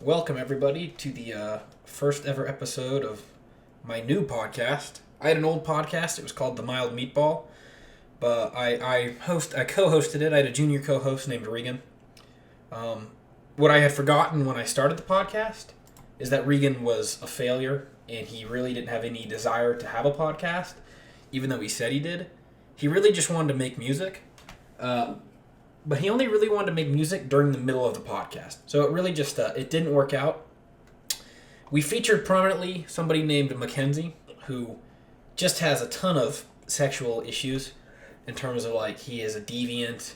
Welcome, everybody, to the first ever episode of my new podcast. I had an old podcast. It was called The Mild Meatball, but I co-hosted it. I had a junior co-host named Regan. What I had forgotten when I started the podcast is that Regan was a failure, and he really didn't have any desire to have a podcast, even though he said he did. He really just wanted to make music. But he only really wanted to make music during the middle of the podcast. So it really just, it didn't work out. We featured prominently somebody named Mackenzie, who just has a ton of sexual issues in terms of, like, he is a deviant,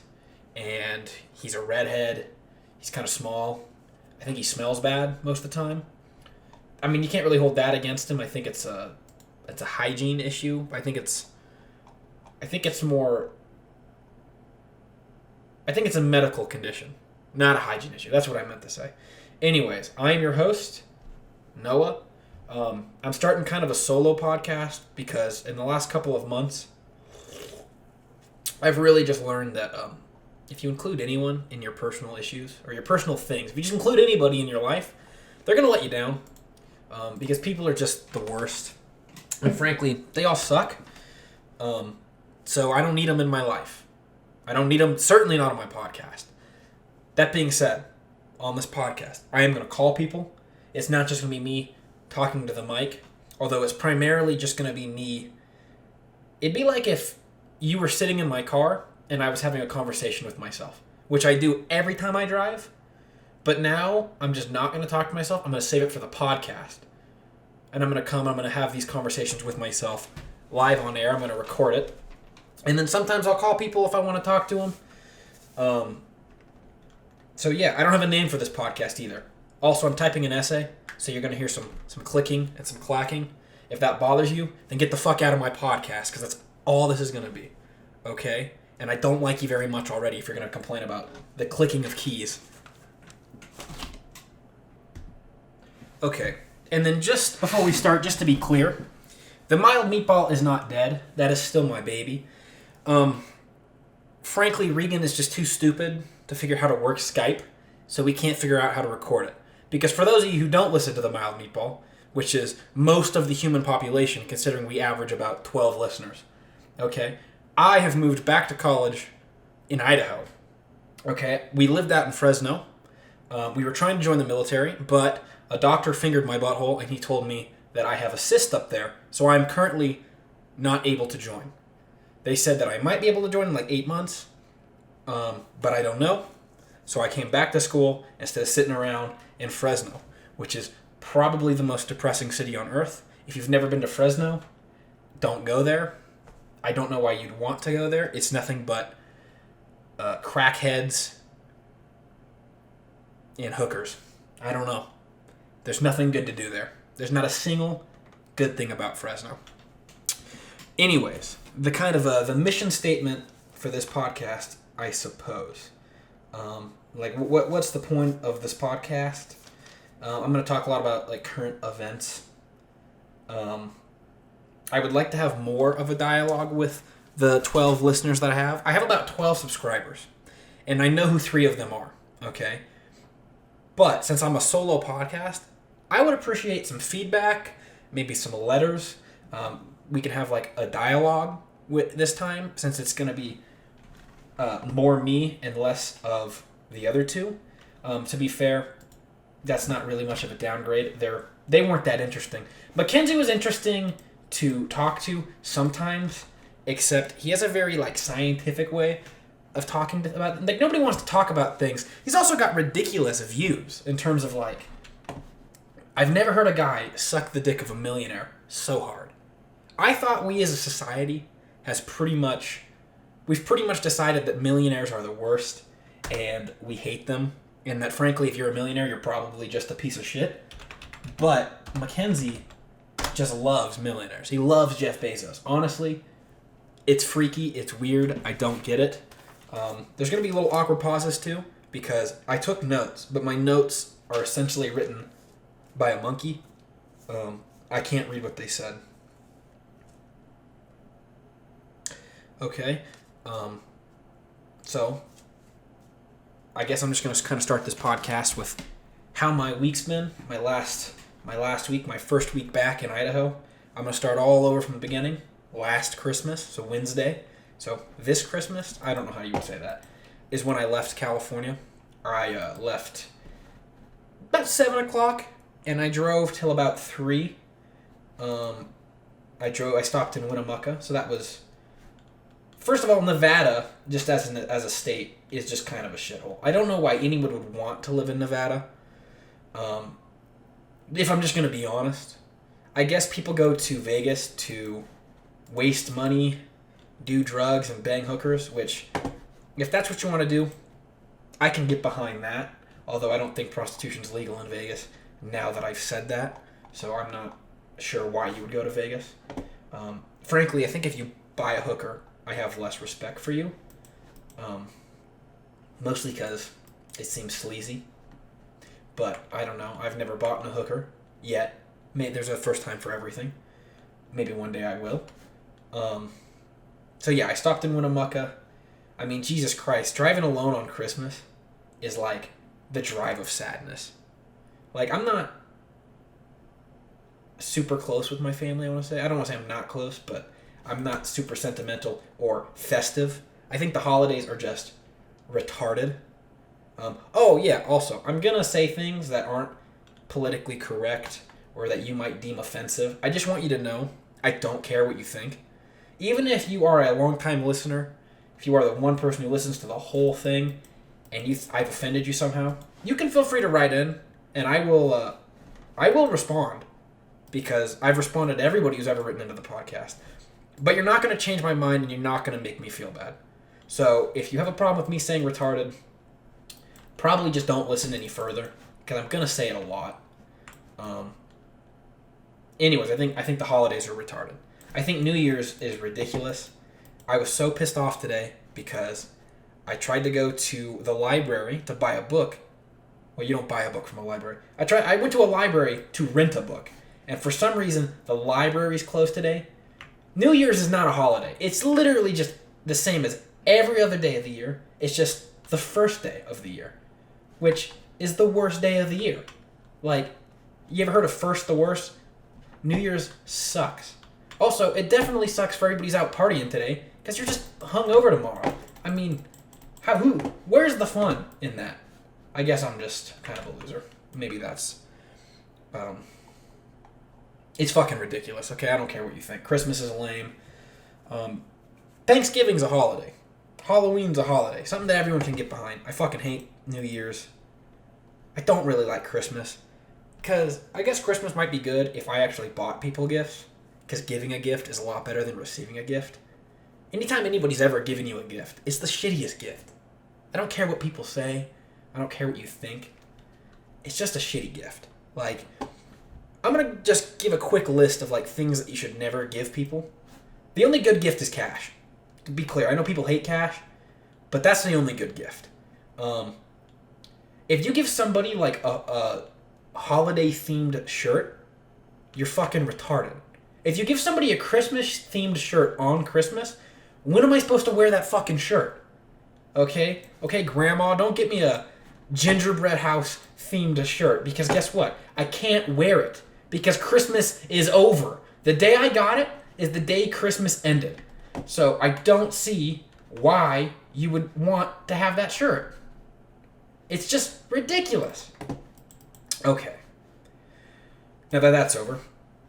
and he's a redhead, he's kind of small. I think he smells bad most of the time. I mean, you can't really hold that against him. I think it's a hygiene issue. I think it's a medical condition, not a hygiene issue. That's what I meant to say. Anyways, I am your host, Noah. I'm starting kind of a solo podcast because in the last couple of months, I've really just learned that if you include anyone in your personal issues or your personal things, if you just include anybody in your life, they're going to let you down because people are just the worst. And frankly, they all suck. So I don't need them in my life. I don't need them, certainly not on my podcast. That being said, on this podcast, I am going to call people. It's not just going to be me talking to the mic, although it's primarily just going to be me. It'd be like if you were sitting in my car and I was having a conversation with myself, which I do every time I drive. But now I'm just not going to talk to myself. I'm going to save it for the podcast. And I'm going to have these conversations with myself live on air. I'm going to record it. And then sometimes I'll call people if I want to talk to them. So yeah, I don't have a name for this podcast either. Also, I'm typing an essay, so you're going to hear some clicking and some clacking. If that bothers you, then get the fuck out of my podcast, because that's all this is going to be. Okay? And I don't like you very much already if you're going to complain about the clicking of keys. Okay. And then just before we start, just to be clear, the Mild Meatball is not dead. That is still my baby. Frankly, Regan is just too stupid to figure how to work Skype, so we can't figure out how to record it. Because for those of you who don't listen to the Mild Meatball, which is most of the human population, considering we average about 12 listeners, okay, I have moved back to college in Idaho. Okay, we lived out in Fresno. We were trying to join the military, but a doctor fingered my butthole, and he told me that I have a cyst up there, so I'm currently not able to join. They said that I might be able to join in like 8 months, but I don't know. So I came back to school instead of sitting around in Fresno, which is probably the most depressing city on earth. If you've never been to Fresno, don't go there. I don't know why you'd want to go there. It's nothing but crackheads and hookers. I don't know. There's nothing good to do there. There's not a single good thing about Fresno. Anyways, the kind of the mission statement for this podcast, I suppose. What's the point of this podcast? I'm going to talk a lot about like current events. I would like to have more of a dialogue with the 12 listeners that I have. I have about 12 subscribers, and I know who 3 of them are. Okay, but since I'm a solo podcast, I would appreciate some feedback, maybe some letters. We can have like a dialogue with this time, since it's going to be more me and less of the other 2. To be fair, that's not really much of a downgrade. They weren't that interesting. Mackenzie was interesting to talk to sometimes, except he has a very like scientific way of talking about. Like, nobody wants to talk about things. He's also got ridiculous views in terms of like, I've never heard a guy suck the dick of a millionaire so hard. I thought we as a society we've pretty much decided that millionaires are the worst and we hate them, and that frankly, if you're a millionaire, you're probably just a piece of shit. But Mackenzie just loves millionaires. He loves Jeff Bezos. Honestly, it's freaky. It's weird. I don't get it. There's going to be little awkward pauses too, because I took notes, but my notes are essentially written by a monkey. I can't read what they said. Okay. So I guess I'm just going to kind of start this podcast with how my week's been. My last week, my first week back in Idaho. I'm gonna start all over from the beginning. Last Christmas, so Wednesday. So this Christmas, I don't know how you would say that, is when I left California. I left about 7 o'clock, and I drove till about 3. I stopped in Winnemucca, so that was... First of all, Nevada, just as a state, is just kind of a shithole. I don't know why anyone would want to live in Nevada. If I'm just going to be honest. I guess people go to Vegas to waste money, do drugs, and bang hookers, which, if that's what you want to do, I can get behind that. Although I don't think prostitution's legal in Vegas, now that I've said that. So I'm not sure why you would go to Vegas. Frankly, I think if you buy a hooker, I have less respect for you. Mostly because it seems sleazy. But I don't know. I've never bought a hooker yet. There's a first time for everything. Maybe one day I will. So yeah, I stopped in Winnemucca. I mean, Jesus Christ, driving alone on Christmas is like the drive of sadness. Like, I'm not super close with my family, I want to say. I don't want to say I'm not close, but I'm not super sentimental or festive. I think the holidays are just retarded. Oh, yeah, also, I'm going to say things that aren't politically correct or that you might deem offensive. I just want you to know I don't care what you think. Even if you are a long-time listener, if you are the one person who listens to the whole thing and I've offended you somehow, you can feel free to write in, and I will respond, because I've responded to everybody who's ever written into the podcast. But you're not going to change my mind, and you're not going to make me feel bad. So if you have a problem with me saying retarded, probably just don't listen any further, because I'm going to say it a lot. Anyways, I think the holidays are retarded. I think New Year's is ridiculous. I was so pissed off today because I tried to go to the library to buy a book. Well, you don't buy a book from a library. I went to a library to rent a book. And for some reason, the library's closed today. New Year's is not a holiday. It's literally just the same as every other day of the year. It's just the first day of the year, which is the worst day of the year. Like, you ever heard of first the worst? New Year's sucks. Also, it definitely sucks for everybody who's out partying today, because you're just hungover tomorrow. I mean, where's the fun in that? I guess I'm just kind of a loser. Maybe that's... It's fucking ridiculous, okay? I don't care what you think. Christmas is lame. Thanksgiving's a holiday. Halloween's a holiday. Something that everyone can get behind. I fucking hate New Year's. I don't really like Christmas. Because I guess Christmas might be good if I actually bought people gifts. Because giving a gift is a lot better than receiving a gift. Anytime anybody's ever given you a gift, it's the shittiest gift. I don't care what people say. I don't care what you think. It's just a shitty gift. Like, I'm going to just give a quick list of, like, things that you should never give people. The only good gift is cash. To be clear, I know people hate cash, but that's the only good gift. If you give somebody, like, a holiday-themed shirt, you're fucking retarded. If you give somebody a Christmas-themed shirt on Christmas, when am I supposed to wear that fucking shirt? Okay? Okay, Grandma, don't get me a gingerbread house-themed shirt, because guess what? I can't wear it, because Christmas is over. The day I got it is the day Christmas ended. So I don't see why you would want to have that shirt. It's just ridiculous. Okay. Now that that's over,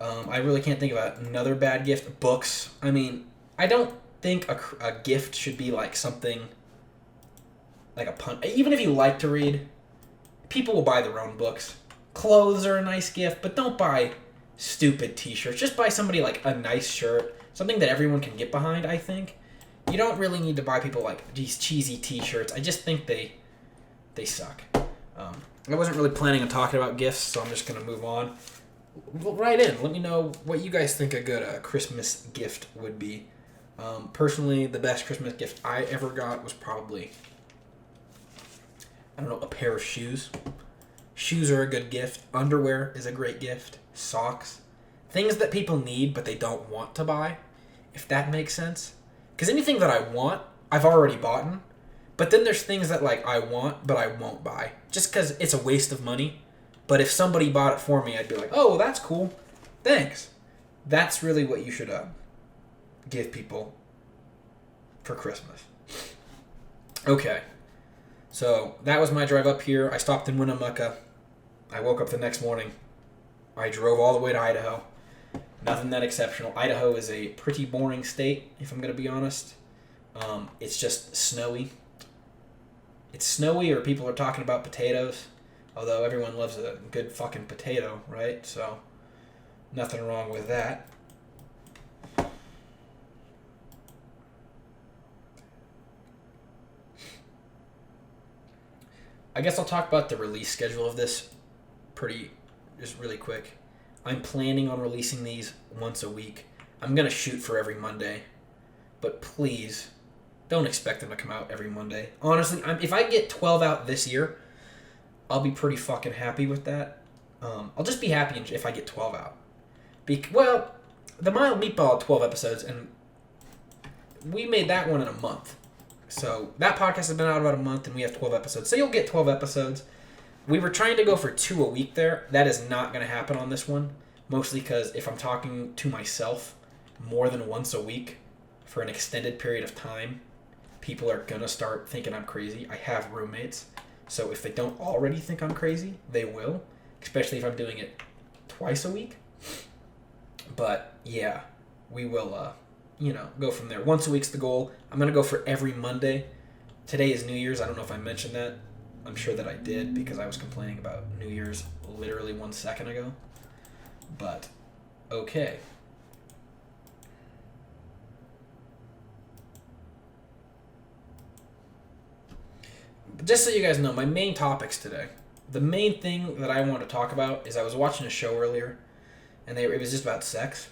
I really can't think of another bad gift. Books. I mean, I don't think a gift should be like something like a pun. Even if you like to read, people will buy their own books. Clothes are a nice gift, but don't buy stupid t-shirts. Just buy somebody like a nice shirt, something that everyone can get behind, I think. You don't really need to buy people like these cheesy t-shirts. I just think they suck. I wasn't really planning on talking about gifts, so I'm just going to move on. Write in. Let me know what you guys think a good Christmas gift would be. Personally, the best Christmas gift I ever got was probably, I don't know, a pair of shoes. Shoes are a good gift. Underwear is a great gift. Socks. Things that people need but they don't want to buy, if that makes sense. Because anything that I want, I've already bought. But then there's things that like I want but I won't buy. Just because it's a waste of money. But if somebody bought it for me, I'd be like, oh, well, that's cool. Thanks. That's really what you should give people for Christmas. Okay. So that was my drive up here. I stopped in Winnemucca. I woke up the next morning. I drove all the way to Idaho. Nothing that exceptional. Idaho is a pretty boring state, if I'm going to be honest. It's just snowy. It's snowy, or people are talking about potatoes. Although everyone loves a good fucking potato, right? So, nothing wrong with that. I guess I'll talk about the release schedule of this just really quick. I'm planning on releasing these once a week. I'm going to shoot for every Monday. But please, don't expect them to come out every Monday. Honestly, if I get 12 out this year, I'll be pretty fucking happy with that. I'll just be happy if I get 12 out. Well, the Mild Meatball had 12 episodes, and we made that one in a month. So that podcast has been out about a month, and we have 12 episodes. So you'll get 12 episodes. We were trying to go for 2 a week there. That is not going to happen on this one. Mostly because if I'm talking to myself more than once a week for an extended period of time, people are going to start thinking I'm crazy. I have roommates. So if they don't already think I'm crazy, they will. Especially if I'm doing it twice a week. But yeah, we will, go from there. Once a week's the goal. I'm going to go for every Monday. Today is New Year's. I don't know if I mentioned that. I'm sure that I did because I was complaining about New Year's literally 1 second ago. But, okay. Just so you guys know, my main topics today, the main thing that I want to talk about is I was watching a show earlier, and it was just about sex,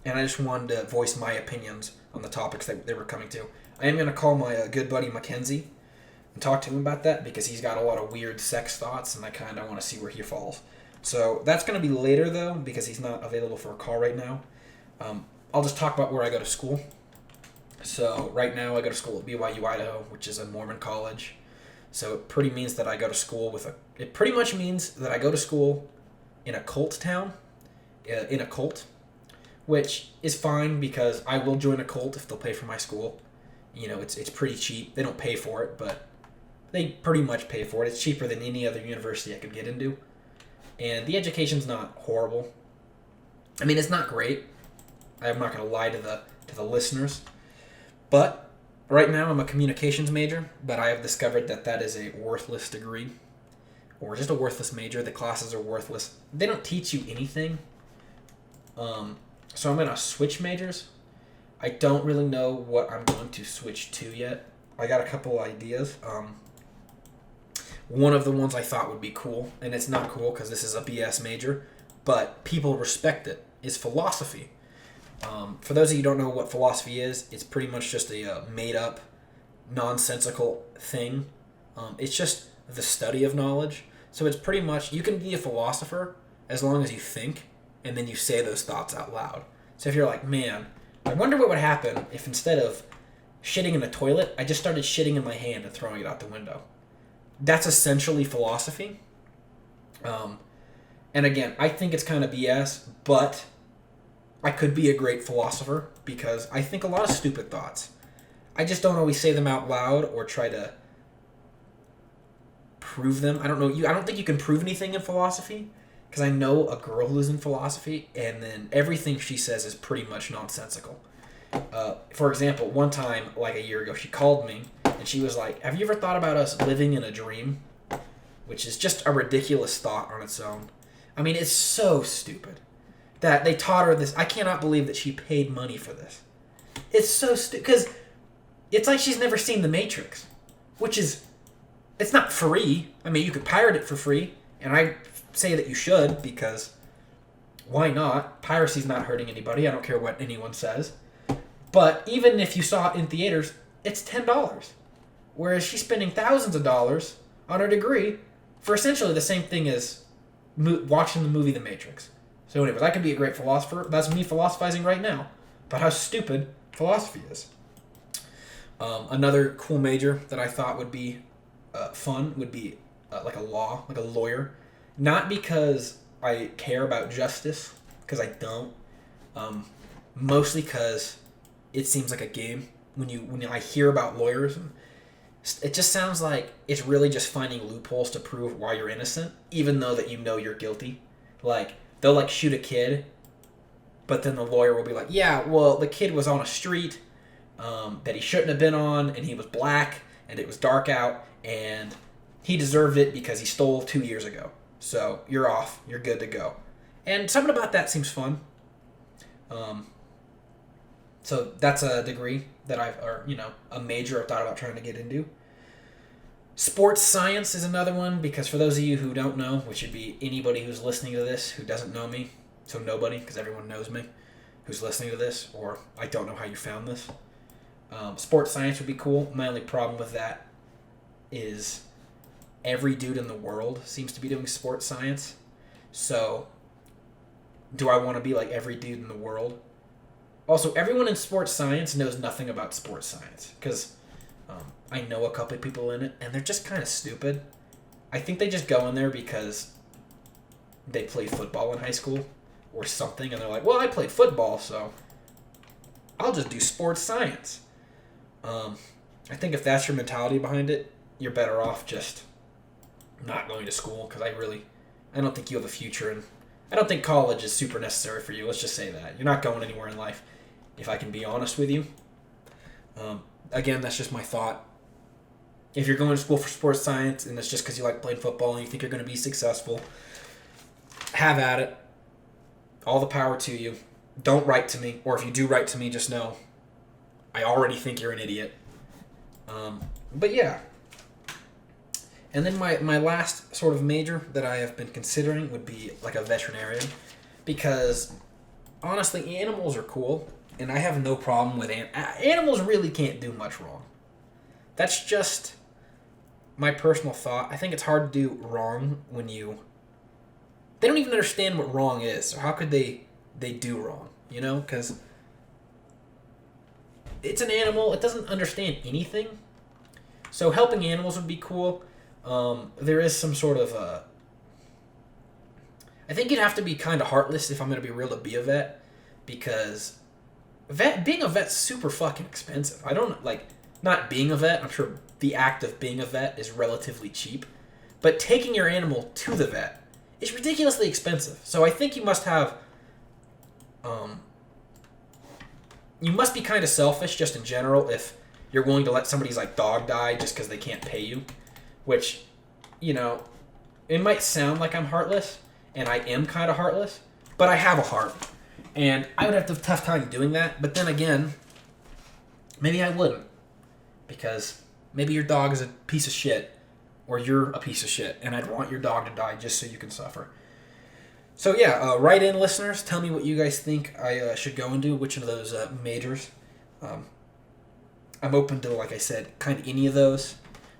and I just wanted to voice my opinions on the topics that they were coming to. I am going to call my good buddy Mackenzie and talk to him about that because he's got a lot of weird sex thoughts, and I kind of want to see where he falls. So that's going to be later, though, because he's not available for a call right now. I'll just talk about where I go to school. So right now I go to school at BYU, Idaho, which is a Mormon college. So it pretty means that I go to school it pretty much means that I go to school in a cult town, in a cult, which is fine because I will join a cult if they'll pay for my school. It's pretty cheap. They don't pay for it, but they pretty much pay for it. It's cheaper than any other university I could get into. And the education's not horrible. I mean, it's not great. I'm not going to lie to the listeners. But right now I'm a communications major, but I have discovered that is a worthless degree. Or just a worthless major. The classes are worthless. They don't teach you anything. So I'm going to switch majors. I don't really know what I'm going to switch to yet. I got a couple ideas. One of the ones I thought would be cool, and it's not cool because this is a BS major, but people respect it, is philosophy. For those of you who don't know what philosophy is, it's pretty much just a made-up, nonsensical thing. It's just the study of knowledge. So it's pretty much, you can be a philosopher as long as you think, and then you say those thoughts out loud. So if you're like, man, I wonder what would happen if instead of shitting in a toilet, I just started shitting in my hand and throwing it out the window. That's essentially philosophy. And again, I think it's kind of BS, but I could be a great philosopher because I think a lot of stupid thoughts. I just don't always say them out loud or try to prove them. I don't know. I don't think you can prove anything in philosophy because I know a girl who's in philosophy and then everything she says is pretty much nonsensical. For example, one time, like a year ago, she called me and she was like, have you ever thought about us living in a dream? Which is just a ridiculous thought on its own. I mean, it's so stupid that they taught her this. I cannot believe that she paid money for this. It's so stupid because it's like she's never seen The Matrix, which is, it's not free. I mean, you could pirate it for free, and I say that you should because why not? Piracy's not hurting anybody. I don't care what anyone says. But even if you saw it in theaters, it's $10. Whereas she's spending thousands of dollars on her degree for essentially the same thing as watching the movie The Matrix. So anyways, I could be a great philosopher. That's me philosophizing right now about how stupid philosophy is. Another cool major that I thought would be fun would be like a lawyer. Not because I care about justice, because I don't. Mostly because it seems like a game. When I hear about lawyers, it just sounds like it's really just finding loopholes to prove why you're innocent, even though that you know you're guilty. Like, they'll like shoot a kid, but then the lawyer will be like, yeah, well, the kid was on a street that he shouldn't have been on, and he was black, and it was dark out, and he deserved it because he stole 2 years ago. So you're off. You're good to go. And something about that seems fun. So that's a degree that a major I've thought about trying to get into. Sports science is another one, because for those of you who don't know, which would be anybody who's listening to this who doesn't know me, so nobody, because everyone knows me who's listening to this, or I don't know how you found this. Sports science would be cool. My only problem with that is every dude in the world seems to be doing sports science. So, do I want to be like every dude in the world? Also, everyone in sports science knows nothing about sports science, because I know a couple of people in it, and they're just kind of stupid. I think they just go in there because they played football in high school or something, and they're like, well, I played football, so I'll just do sports science. I think if that's your mentality behind it, you're better off just not going to school, because I don't think you have a future, and I don't think college is super necessary for you. Let's just say that. You're not going anywhere in life, if I can be honest with you. Again, that's just my thought. If you're going to school for sports science, and it's just because you like playing football and you think you're going to be successful, have at it. All the power to you. Don't write to me, or if you do write to me, just know I already think you're an idiot. But yeah. And then my last sort of major that I have been considering would be like a veterinarian, because honestly, animals are cool, and I have no problem with animals. Really can't do much wrong. That's just my personal thought. I think it's hard to do wrong when they don't even understand what wrong is. So how could they do wrong? Because it's an animal. It doesn't understand anything. So helping animals would be cool. There is some sort of I think you'd have to be kind of heartless if I'm going to be real to be a vet, because being a vet's super fucking expensive. I don't not being a vet. I'm sure the act of being a vet is relatively cheap, but taking your animal to the vet is ridiculously expensive. So I think you must have you must be kind of selfish just in general if you're willing to let somebody's dog die just because they can't pay you. Which, it might sound like I'm heartless, and I am kind of heartless, but I have a heart. And I would have a tough time doing that, but then again, maybe I wouldn't. Because maybe your dog is a piece of shit, or you're a piece of shit, and I'd want your dog to die just so you can suffer. So yeah, write in, listeners. Tell me what you guys think I should go into, which of those majors. I'm open to, like I said, kind of any of those.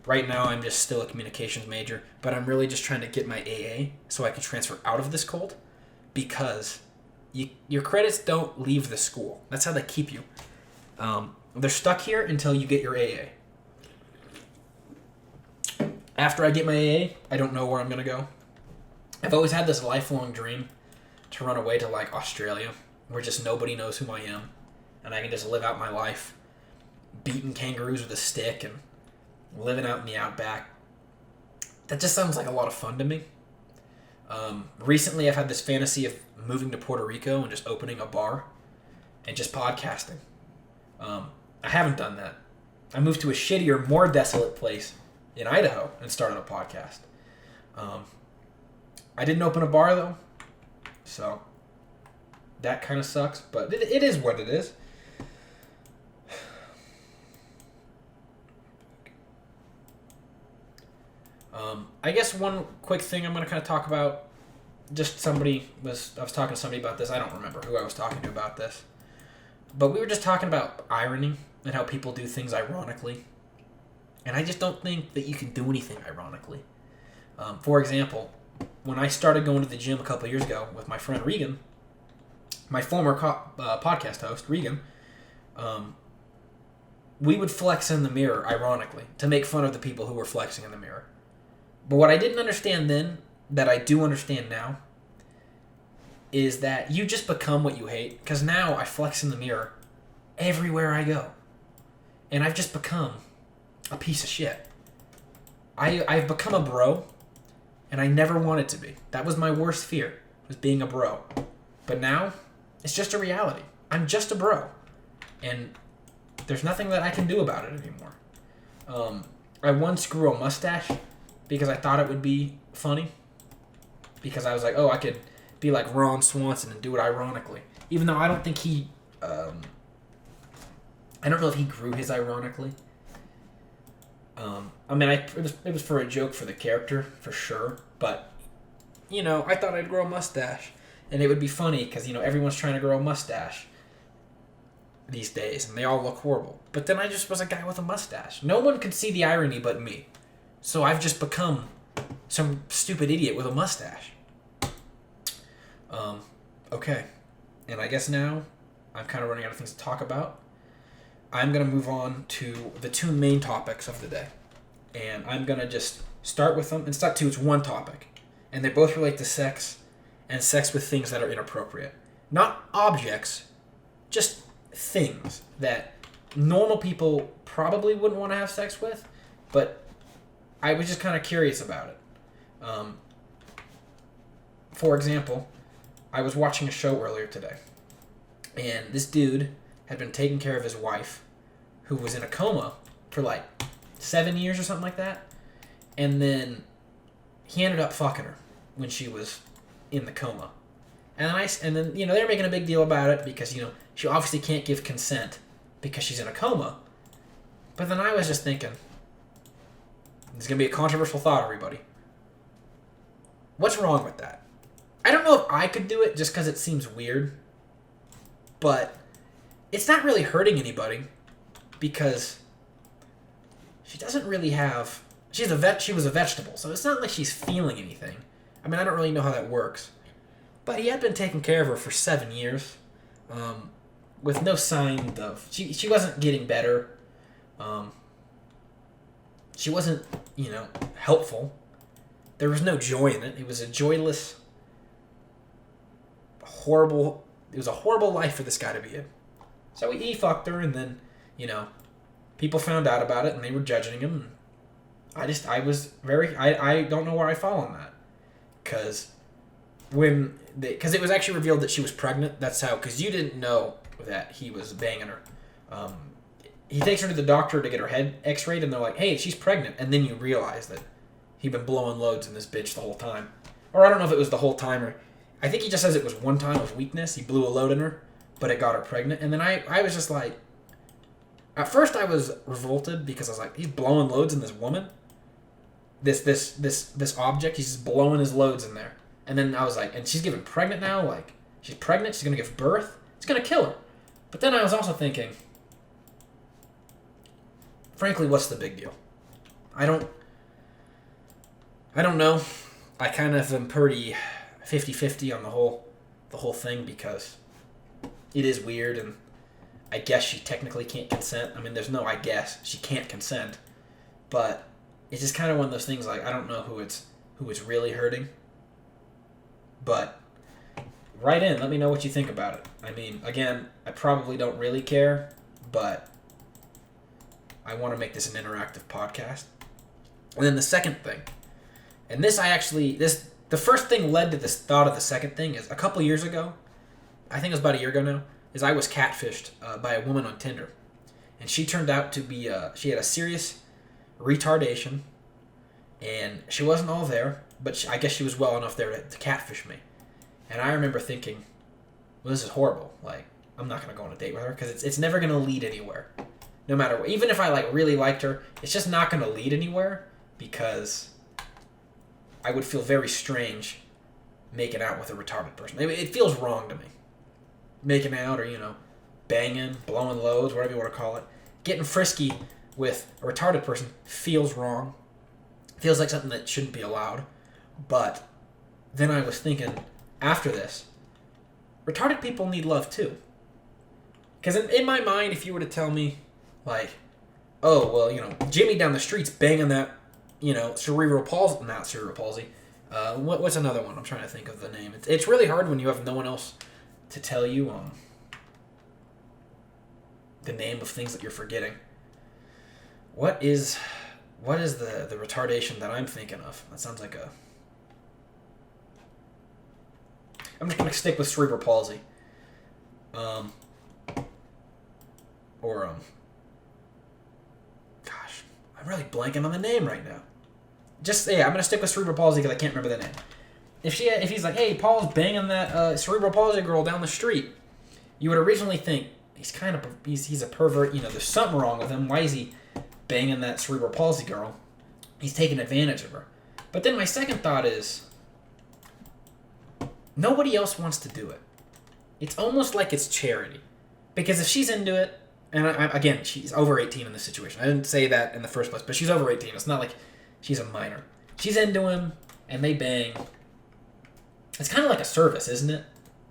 Right now, I'm just still a communications major, but I'm really just trying to get my AA so I can transfer out of this cult, because your credits don't leave the school. That's how they keep you. They're stuck here until you get your AA. After I get my AA, I don't know where I'm going to go. I've always had this lifelong dream to run away to Australia, where just nobody knows who I am, and I can just live out my life beating kangaroos with a stick and living out in the outback. That just sounds like a lot of fun to me. Recently, I've had this fantasy of moving to Puerto Rico and just opening a bar and just podcasting. I haven't done that. I moved to a shittier, more desolate place in Idaho and started a podcast. I didn't open a bar, though, so that kind of sucks, but it is what it is. I guess one quick thing I'm going to kind of talk about, I was talking to somebody about this. I don't remember who I was talking to about this, but we were just talking about irony and how people do things ironically, and I just don't think that you can do anything ironically. For example, when I started going to the gym a couple years ago with my friend Regan, my former podcast host, Regan, we would flex in the mirror ironically to make fun of the people who were flexing in the mirror. But what I didn't understand then that I do understand now is that you just become what you hate. Because now I flex in the mirror everywhere I go. And I've just become a piece of shit. I've become a bro, and I never wanted to be. That was my worst fear, was being a bro. But now, it's just a reality. I'm just a bro. And there's nothing that I can do about it anymore. I once grew a mustache because I thought it would be funny. Because I was like, oh, I could be like Ron Swanson and do it ironically. Even though I don't think he... I don't know if he grew his ironically. I mean, it was for a joke for the character, for sure. But, I thought I'd grow a mustache. And it would be funny because, everyone's trying to grow a mustache these days. And they all look horrible. But then I just was a guy with a mustache. No one could see the irony but me. So I've just become some stupid idiot with a mustache. Okay. And I guess now I'm kind of running out of things to talk about. I'm going to move on to the two main topics of the day. And I'm going to just start with them. It's not two, it's one topic. And they both relate to sex and sex with things that are inappropriate. Not objects, just things that normal people probably wouldn't want to have sex with, but I was just kind of curious about it. For example, I was watching a show earlier today, and this dude had been taking care of his wife, who was in a coma for like 7 years or something like that, and then he ended up fucking her when she was in the coma. And then they're making a big deal about it because, she obviously can't give consent because she's in a coma. But then I was just thinking, this is going to be a controversial thought, everybody. What's wrong with that? I don't know if I could do it just because it seems weird, but it's not really hurting anybody because she doesn't really have... She was a vegetable, so it's not like she's feeling anything. I mean, I don't really know how that works. But he had been taking care of her for 7 years, with no sign of... She wasn't getting better. She wasn't, helpful. There was no joy in it. It was a joyless, horrible... It was a horrible life for this guy to be in. So he fucked her, and then, people found out about it, and they were judging him. I don't know where I fall on that. Because it was actually revealed that she was pregnant. That's how, because you didn't know that he was banging her. He takes her to the doctor to get her head x-rayed, and they're like, hey, she's pregnant. And then you realize that he'd been blowing loads in this bitch the whole time. Or I don't know if it was the whole time, or I think he just says it was one time of weakness. He blew a load in her, but it got her pregnant. And then I was just like, at first I was revolted because I was like, he's blowing loads in this woman. This object, he's just blowing his loads in there. And then I was like, and she's getting pregnant now? Like, she's pregnant, she's going to give birth? It's going to kill her. But then I was also thinking, frankly, what's the big deal? I don't know. I kind of am pretty 50-50 on the whole thing because it is weird, and I guess she technically can't consent. I mean, there's no I guess. She can't consent. But it's just kind of one of those things, like, I don't know who it's really hurting. But write in. Let me know what you think about it. I mean, again, I probably don't really care, but I want to make this an interactive podcast. And then the second thing, and the first thing led to this thought of the second thing is a couple years ago, I think it was about a year ago now, is I was catfished by a woman on Tinder. And she turned out to be, she had a serious retardation, and she wasn't all there, but I guess she was well enough there to catfish me. And I remember thinking, well, this is horrible. Like, I'm not going to go on a date with her because it's never going to lead anywhere. No matter what. Even if I really liked her, it's just not going to lead anywhere because I would feel very strange making out with a retarded person. It feels wrong to me. Making out or, banging, blowing loads, whatever you want to call it. Getting frisky with a retarded person feels wrong. Feels like something that shouldn't be allowed. But then I was thinking, after this, retarded people need love too. Because in my mind, if you were to tell me, like, oh, well, Jimmy down the street's banging that, not cerebral palsy, What's another one? I'm trying to think of the name. It's really hard when you have no one else to tell you the name of things that you're forgetting. What is the retardation that I'm thinking of? That sounds like a... I'm just going to stick with cerebral palsy. Gosh, I'm really blanking on the name right now. I'm going to stick with cerebral palsy because I can't remember the name. If he's like, hey, Paul's banging that cerebral palsy girl down the street, you would originally think he's a pervert. There's something wrong with him. Why is he banging that cerebral palsy girl? He's taking advantage of her. But then my second thought is, nobody else wants to do it. It's almost like it's charity. Because if she's into it, and again, she's over 18 in this situation. I didn't say that in the first place, but she's over 18. It's not like she's a minor. She's into him, and they bang. It's kind of like a service, isn't it?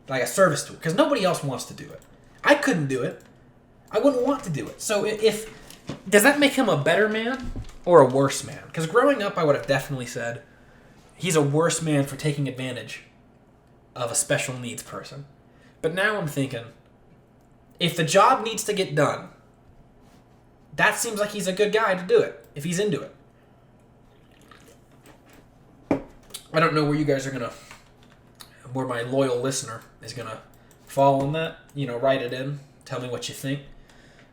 Like a service to her. Because nobody else wants to do it. I couldn't do it. I wouldn't want to do it. So does that make him a better man or a worse man? Because growing up, I would have definitely said he's a worse man for taking advantage of a special needs person. But now I'm thinking, if the job needs to get done, that seems like he's a good guy to do it, if he's into it. I don't know where you guys are going to, where my loyal listener is going to fall on that. Write it in. Tell me what you think.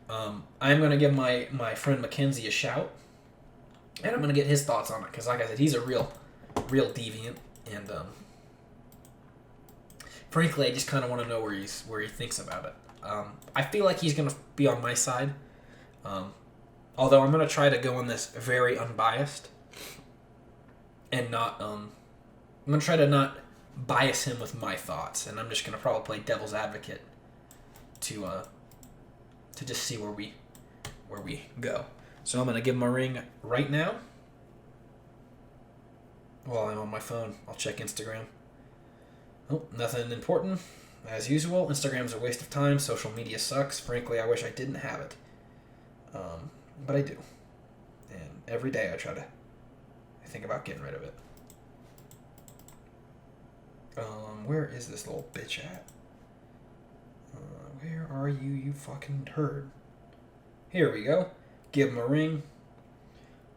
I'm going to give my friend Mackenzie a shout. And I'm going to get his thoughts on it. Because like I said, he's a real deviant. And frankly, I just kind of want to know where he thinks about it. I feel like he's going to be on my side. Although I'm going to try to go on this very unbiased. And not... I'm going to try to not bias him with my thoughts. And I'm just going to probably play devil's advocate to just see where we go. So I'm going to give him a ring right now. While I'm on my phone, I'll check Instagram. Oh, nothing important. As usual, Instagram's a waste of time. Social media sucks. Frankly, I wish I didn't have it. But I do. And every day I think about getting rid of it. Where is this little bitch at? Where are you, you fucking turd? Here we go. Give him a ring.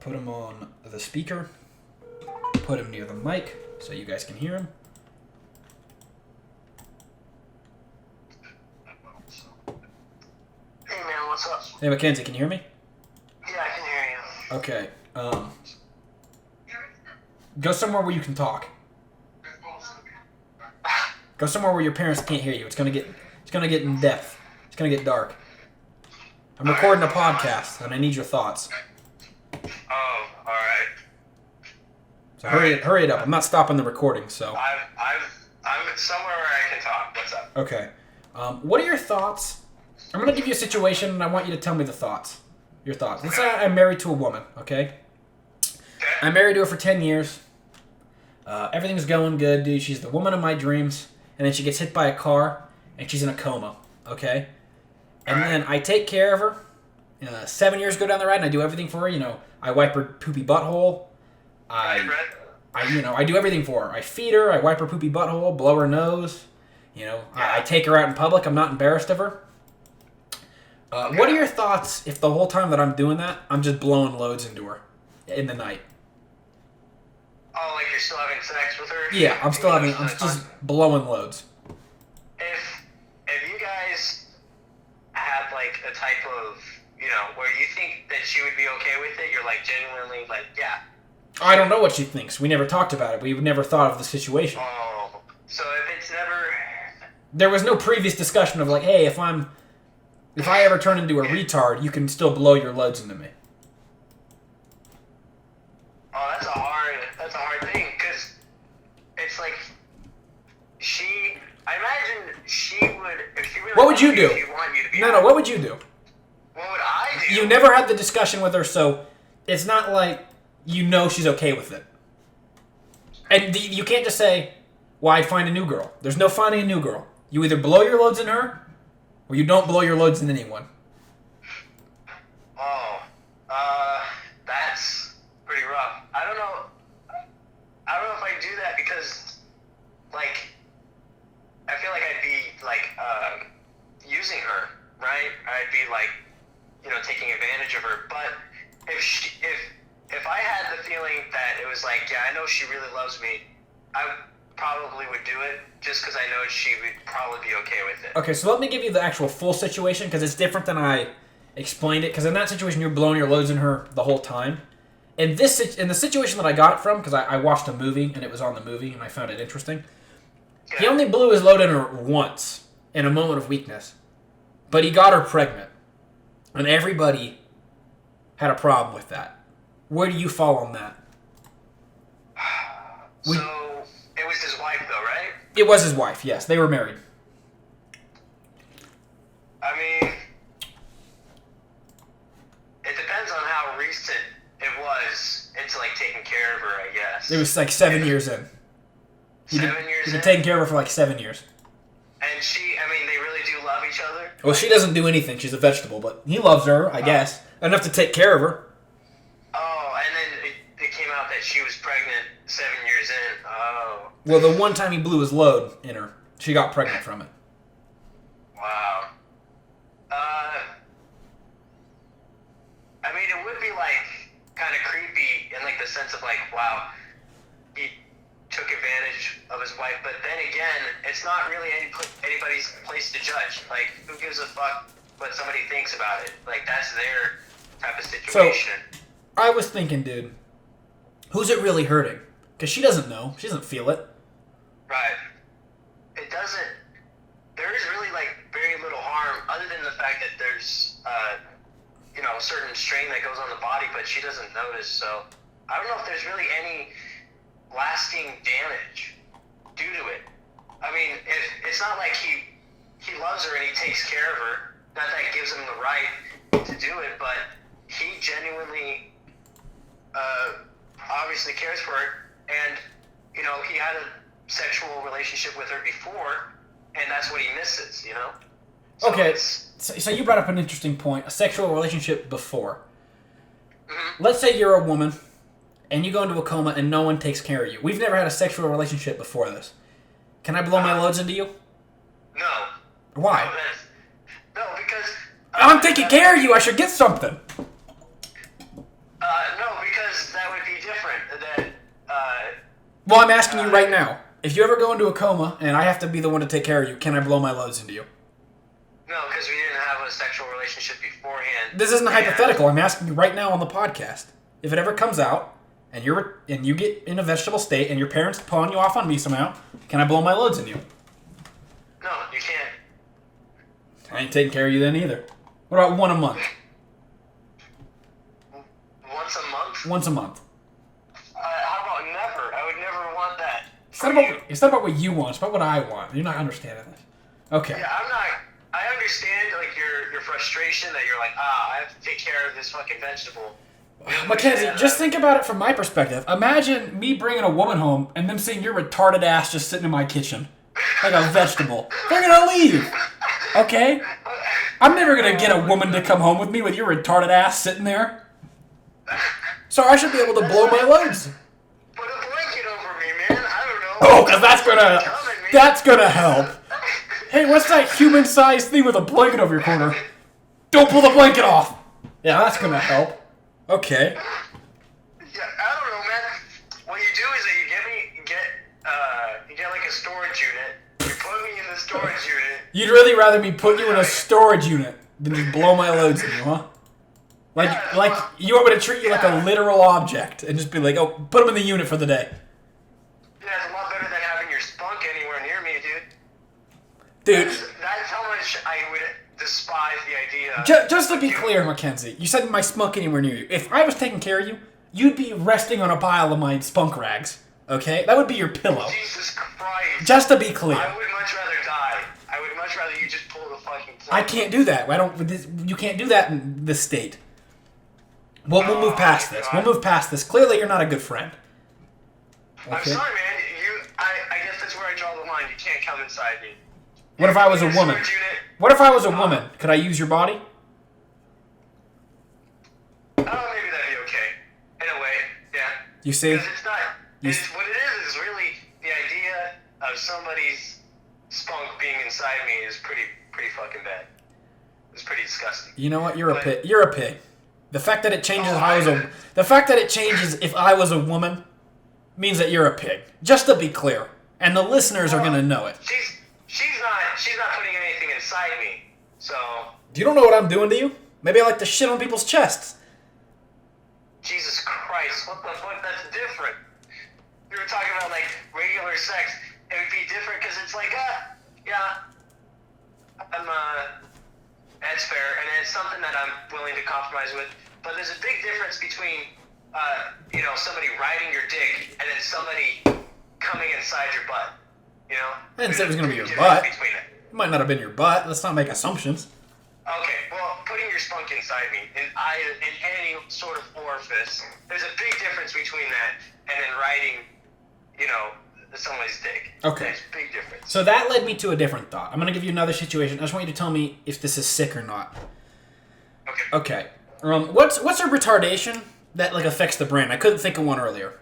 Put him on the speaker. Put him near the mic so you guys can hear him. Hey man, what's up? Hey Mackenzie, can you hear me? Yeah, I can hear you. Okay. Go somewhere where you can talk. Go somewhere where your parents can't hear you. It's gonna get in depth. It's gonna get dark. I'm recording a podcast and I need your thoughts. Oh, alright. So hurry it up. I'm not stopping the recording, so. I'm somewhere where I can talk. What's up? Okay. What are your thoughts? I'm gonna give you a situation and I want you to tell me the thoughts. Your thoughts. Let's say I'm married to a woman, okay? I'm married to her for 10 years. Everything's going good, dude. She's the woman of my dreams. And then she gets hit by a car, and she's in a coma, okay? And then I take care of her. 7 years go down the ride, and I do everything for her. I wipe her poopy butthole. I do everything for her. I feed her. I wipe her poopy butthole, blow her nose. I take her out in public. I'm not embarrassed of her. What are your thoughts if the whole time that I'm doing that, I'm just blowing loads into her in the night? Oh, like you're still having sex with her? Yeah, I'm just blowing loads. If you guys had like a type of, where you think that she would be okay with it, you're like genuinely like, yeah. I don't know what she thinks. We never talked about it. We've never thought of the situation. Oh, so if it's never... There was no previous discussion of like, hey, if I ever turn into a retard, you can still blow your loads into me. Oh, that's a hard thing, because it's like, I imagine she would, if she really What would you do? She'd want you to be No, what would you do? What would I do? You never had the discussion with her, so it's not like she's okay with it. And you can't just say, well, I'd find a new girl. There's no finding a new girl. You either blow your loads in her, or you don't blow your loads in anyone. Oh, that's pretty rough. I don't know if I wouldn't do that because, like, I feel like I'd be, like, using her, right? I'd be, like, you know, taking advantage of her. But if I had the feeling that it was like, yeah, I know she really loves me, I probably would do it just because I know she would probably be okay with it. Okay, so let me give you the actual full situation because it's different than I explained it. Because in that situation, you're blowing your loads in her the whole time. In the situation that I got it from, because I watched a movie and it was on the movie and I found it interesting. Yeah. He only blew his load in her once in a moment of weakness, but he got her pregnant, and everybody had a problem with that. Where do you fall on that? So it was his wife, though, right? It was his wife. Yes, they were married. I mean, it depends on how recent it was into, like, taking care of her, I guess. It was like 7 years in. 7 years in? He's been taking care of her for like 7 years. And they really do love each other? Well, she doesn't do anything. She's a vegetable, but he loves her, I guess. Enough to take care of her. Oh, and then it came out that she was pregnant 7 years in. Oh. Well, the one time he blew his load in her, she got pregnant from it. Wow. I mean, it would be, like, kind of creepy in, like, the sense of, like, wow, he took advantage of his wife. But then again, it's not really anybody's place to judge. Like, who gives a fuck what somebody thinks about it? Like, that's their type of situation. So, I was thinking, dude, who's it really hurting? Because she doesn't know. She doesn't feel it. Right. It doesn't. There is really, like, very little harm other than the fact that there's, you know, a certain strain that goes on the body, but she doesn't notice. So I don't know if there's really any lasting damage due to it. I mean, if it's not like he loves her and he takes care of her. Not that gives him the right to do it, but he genuinely, obviously cares for her. And, you know, he had a sexual relationship with her before, and that's what he misses, you know? So okay, so you brought up an interesting point, a sexual relationship before. Mm-hmm. Let's say you're a woman, and you go into a coma, and no one takes care of you. We've never had a sexual relationship before this. Can I blow my loads into you? No. Why? No, because... I'm taking care of you, I should get something. No, because that would be different. Well, I'm asking you right now. If you ever go into a coma, and I have to be the one to take care of you, can I blow my loads into you? No, because we didn't have a sexual relationship beforehand. This isn't hypothetical. I'm asking you right now on the podcast. If it ever comes out, and you get in a vegetable state, and your parents pawn you off on me somehow, can I blow my loads in you? No, you can't. I ain't taking care of you then either. What about one a month? Once a month? Once a month. How about never? I would never want that. It's not about what you want. It's about what I want. You're not understanding this. Okay. Yeah, I'm not. I understand, like, your frustration that you're like, I have to take care of this fucking vegetable. Mackenzie, just think about it from my perspective. Imagine me bringing a woman home and them seeing your retarded ass just sitting in my kitchen like a vegetable. They're gonna leave. Okay? I'm never gonna get a woman to come home with me with your retarded ass sitting there. So I should be able to blow my loads. Put a blanket over me, man. I don't know. Oh, because that's gonna help. Hey, what's that human-sized thing with a blanket over your corner? Don't pull the blanket off. Yeah, that's gonna help. Okay. Yeah, I don't know, man. What you do is that you get like a storage unit. You put me in the storage unit. You'd really rather me put you in a storage unit than just blow my loads in you, huh? Like you want me to treat you like a literal object and just be like, oh, put them in the unit for the day. Yeah, it's a lot better than having your spunk anywhere near me, dude. Dude. That's how much I would despise the idea. Just to be clear, Mackenzie, you said my spunk anywhere near you. If I was taking care of you, you'd be resting on a pile of my spunk rags. Okay? That would be your pillow. Jesus Christ. Just to be clear. I would much rather die. I would much rather you just pull the fucking plug. I can't do that. You can't do that in this state. We'll move past this. We'll move past this. Clearly, you're not a good friend. Okay? I'm sorry, man. I guess that's where I draw the line. You can't come inside me. What if I was a woman? What if I was a woman? Could I use your body? Oh, maybe that'd be okay. In a way, yeah. You see? Because it's not. What it is really of somebody's spunk being inside me is pretty fucking bad. It's pretty disgusting. You know what? You're a pig. You're a pig. The fact that it changes the fact that it changes if I was a woman means that you're a pig. Just to be clear, and the listeners are gonna know it. She's not putting anything inside me. So. You don't know what I'm doing to you? Maybe I like to shit on people's chests. Jesus Christ! What the fuck? That's different. We were talking about like regular sex. It would be different because it's like, yeah, that's fair, and it's something that I'm willing to compromise with. But there's a big difference between, somebody riding your dick and then somebody coming inside your butt. You know? I didn't say it was going to be your butt. It might not have been your butt. Let's not make assumptions. Okay, well, putting your spunk inside me in any sort of orifice, there's a big difference between that and then riding, somebody's dick. Okay. There's a big difference. So that led me to a different thought. I'm going to give you another situation. I just want you to tell me if this is sick or not. Okay. What's a retardation that affects the brain? I couldn't think of one earlier.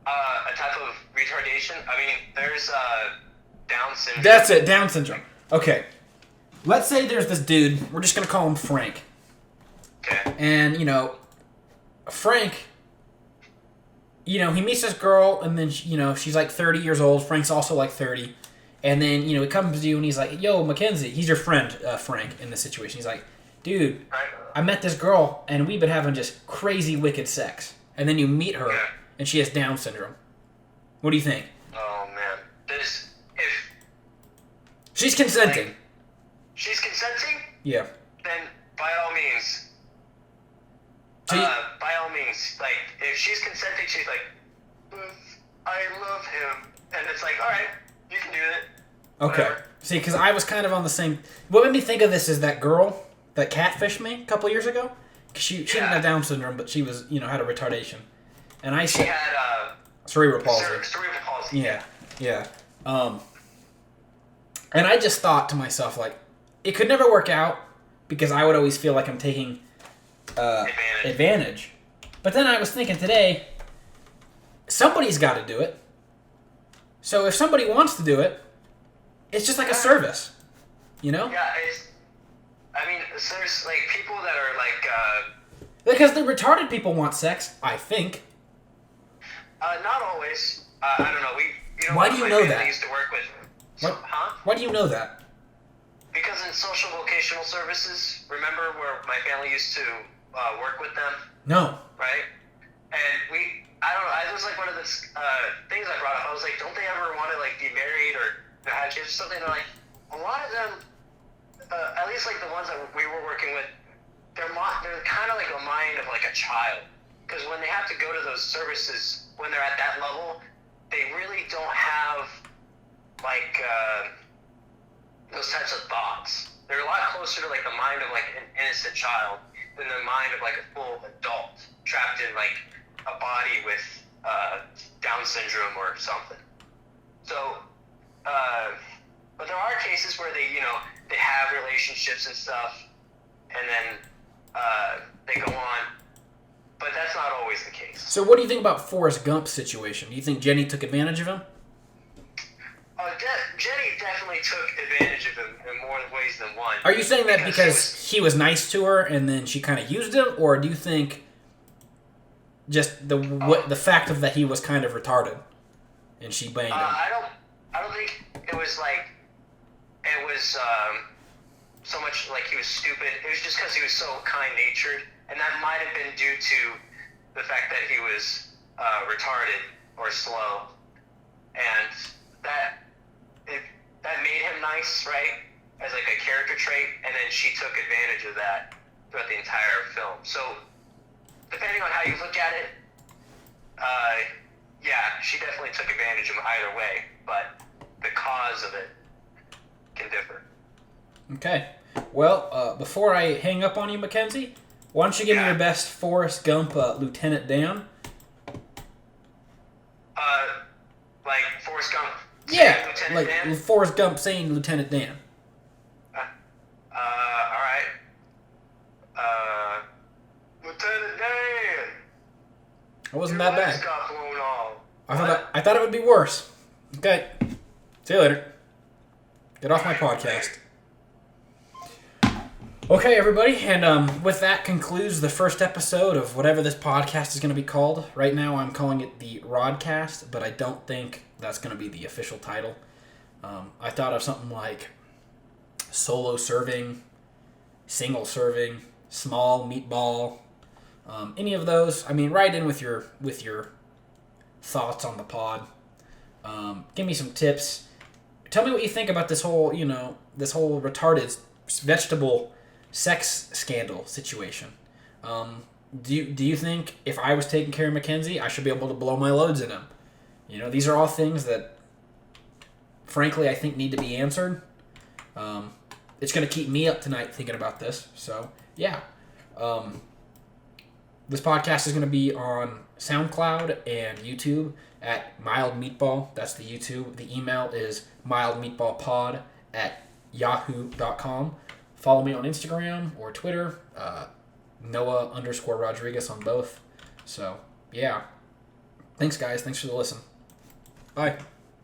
A type of retardation? I mean, there's Down syndrome. That's it, Down syndrome. Okay. Let's say there's this dude. We're just going to call him Frank. Okay. And, Frank, he meets this girl, and then, she's like 30 years old. Frank's also like 30. And then, he comes to you, and he's like, yo, Mackenzie. He's your friend, Frank, in this situation. He's like, dude, I met this girl, and we've been having just crazy, wicked sex. And then you meet her, and she has Down syndrome. What do you think? Oh, man. If she's consenting. She's consenting? Yeah. Then, by all means, if she's consenting, she's like, I love him. And it's like, all right, you can do it. Okay. Whatever. See, because I was kind of on the same... What made me think of this is that girl that catfished me a couple years ago. She didn't have Down syndrome, but she was, had a retardation. And I said... She had... cerebral palsy. Cerebral palsy. Yeah. And I just thought to myself, it could never work out because I would always feel like I'm taking advantage. But then I was thinking today, somebody's got to do it. So if somebody wants to do it, it's just like a service, Yeah, there's people that are because the retarded people want sex, I think. Not always. I don't know. Why do you know that? Used to work with. Why do you know that? Because in social vocational services, remember where my family used to work with them? No. Right? And I don't know, it was one of the things I brought up. I was like, don't they ever want to be married or have kids or something? They're like, a lot of them, at least the ones that we were working with, they're kind of a mind of a child. Because when they have to go to those services, when they're at that level, they really don't have those types of thoughts. They're a lot closer to the mind of an innocent child than the mind of a full adult trapped in a body with Down syndrome or something. So, but there are cases where they have relationships and stuff, and then they go on. But that's not always the case. So what do you think about Forrest Gump's situation? Do you think Jenny took advantage of him? Jenny definitely took advantage of him in more ways than one. Are you saying that because he was nice to her and then she kind of used him, or do you think just the fact of that he was kind of retarded and she banged him? I don't think it was so much he was stupid. It was just because he was so kind-natured, and that might have been due to the fact that he was retarded or slow, and that made him nice, right, as a character trait, and then she took advantage of that throughout the entire film. So, depending on how you look at it, she definitely took advantage of him either way, but the cause of it can differ. Okay. Well, before I hang up on you, Mackenzie, why don't you give me your best Forrest Gump Lieutenant Dan? Forrest Gump. Yeah, Lieutenant Dan? Forrest Gump saying Lieutenant Dan. Alright. Lieutenant Dan! It wasn't that bad. Got blown off. I thought it would be worse. Okay. See you later. Get off my podcast. Okay, everybody, and with that concludes the first episode of whatever this podcast is going to be called. Right now, I'm calling it the Rodcast, but I don't think that's going to be the official title. I thought of something like solo serving, single serving, small meatball, any of those. I mean, write in with your thoughts on the pod. Give me some tips. Tell me what you think about this whole retarded vegetable sex scandal situation. Do you think if I was taking care of Mackenzie, I should be able to blow my loads in him? These are all things that, frankly, I think need to be answered. It's going to keep me up tonight thinking about this. So, yeah. This podcast is going to be on SoundCloud and YouTube at Mild Meatball. That's the YouTube. The email is mildmeatballpod@yahoo.com. Follow me on Instagram or Twitter, Noah_Rodriguez on both. So, yeah. Thanks, guys. Thanks for the listen. Bye.